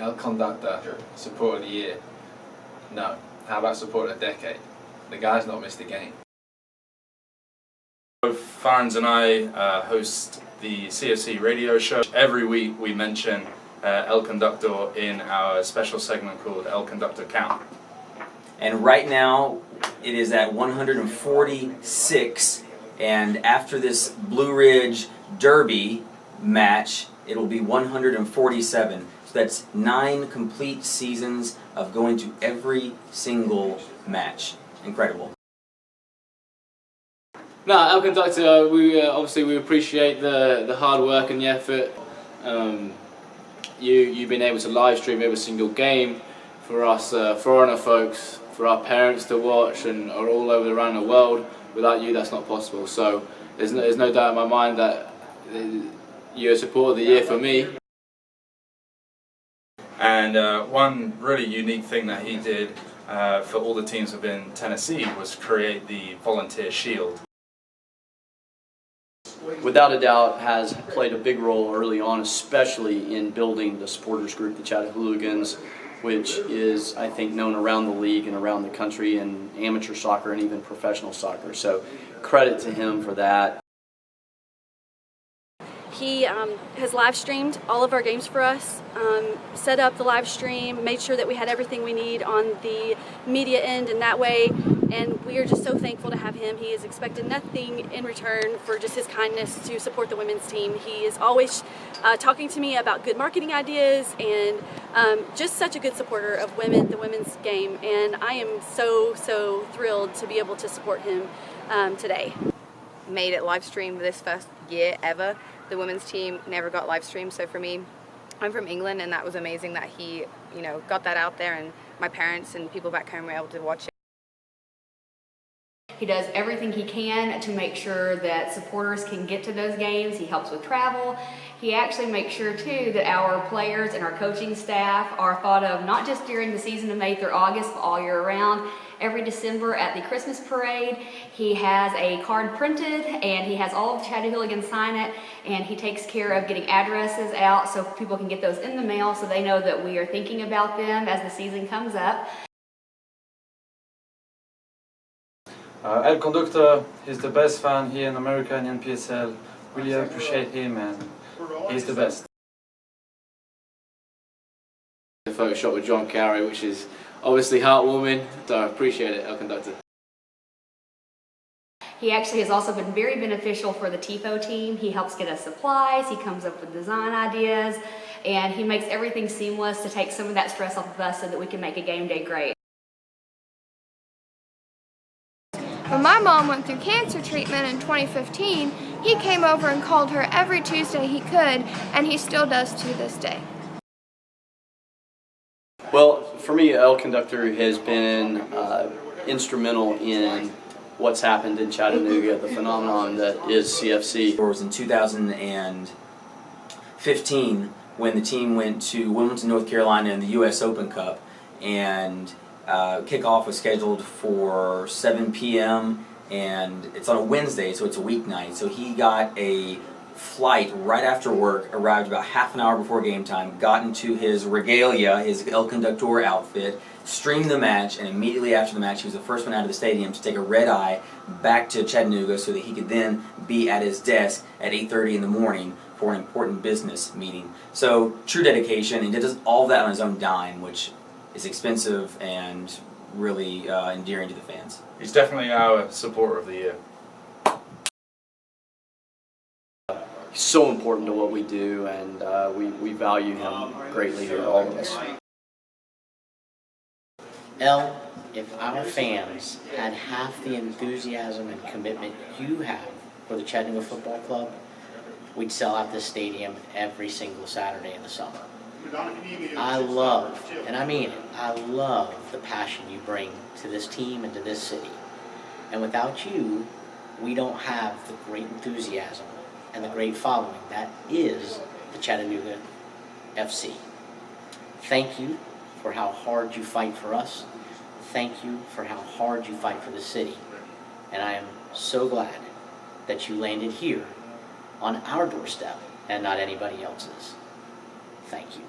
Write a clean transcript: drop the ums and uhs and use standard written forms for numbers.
El Conductor, Support of the Year. No. How about Support of the Decade? The guy's not missed a game. Farns and I host the CFC radio show. Every week we mention El Conductor in our special segment called El Conductor Count. And right now it is at 146, and after this Blue Ridge Derby match it will be 147. So that's 9 complete seasons of going to every single match. Incredible. No, El Conductor, obviously we appreciate the hard work and the effort. You've been able to live stream every single game for us foreigner folks, for our parents to watch, and are all over around the world. Without you, that's not possible. So there's no doubt in my mind that you're Support of the Year for me. And one really unique thing that he did for all the teams within Tennessee was create the Volunteer Shield. Without a doubt has played a big role early on, especially in building the supporters group, the Chattanooga, which is, I think, known around the league and around the country in amateur soccer and even professional soccer. So credit to him for that. He has live streamed all of our games for us, set up the live stream, made sure that we had everything we need on the media end in that way, and we are just so thankful to have him. He has expected nothing in return for just his kindness to support the women's team. He is always talking to me about good marketing ideas and just such a good supporter of the women's game, and I am so thrilled to be able to support him today. Made it live stream this first year ever. The women's team never got live streamed, so for me, I'm from England, and that was amazing that he, got that out there, and my parents and people back home were able to watch it. He does everything he can to make sure that supporters can get to those games. He helps with travel. He actually makes sure too that our players and our coaching staff are thought of not just during the season of May through August, but all year round. Every December at the Christmas parade, he has a card printed and he has all of the Chattanooga sign it, and he takes care of getting addresses out so people can get those in the mail so they know that we are thinking about them as the season comes up. El Conductor is the best fan here in America and in PSL. Really appreciate him, and he's the best. The photo shot with John Carey, which is obviously heartwarming, so I appreciate it, El Conductor. He actually has also been very beneficial for the TIFO team. He helps get us supplies, he comes up with design ideas, and he makes everything seamless to take some of that stress off of us so that we can make a game day great. When my mom went through cancer treatment in 2015, he came over and called her every Tuesday he could, and he still does to this day. Well, for me, El Conductor has been instrumental in what's happened in Chattanooga, the phenomenon that is CFC. It was in 2015 when the team went to Wilmington, North Carolina in the U.S. Open Cup, and kickoff was scheduled for 7 p.m. and it's on a Wednesday, so it's a weeknight. So he got a flight right after work, arrived about half an hour before game time, got into his regalia, his El Conductor outfit, streamed the match, and immediately after the match he was the first one out of the stadium to take a red eye back to Chattanooga so that he could then be at his desk at 8:30 in the morning for an important business meeting. So true dedication, and he does all that on his own dime, which is expensive and really endearing to the fans. He's definitely our Supporter of the Year. He's so important to what we do, and we value him greatly here, all of us. El, if our fans had half the enthusiasm and commitment you have for the Chattanooga Football Club, we'd sell out this stadium every single Saturday in the summer. I love, and I mean it, I love the passion you bring to this team and to this city. And without you, we don't have the great enthusiasm and the great following that is the Chattanooga FC. Thank you for how hard you fight for us. Thank you for how hard you fight for the city. And I am so glad that you landed here on our doorstep and not anybody else's. Thank you.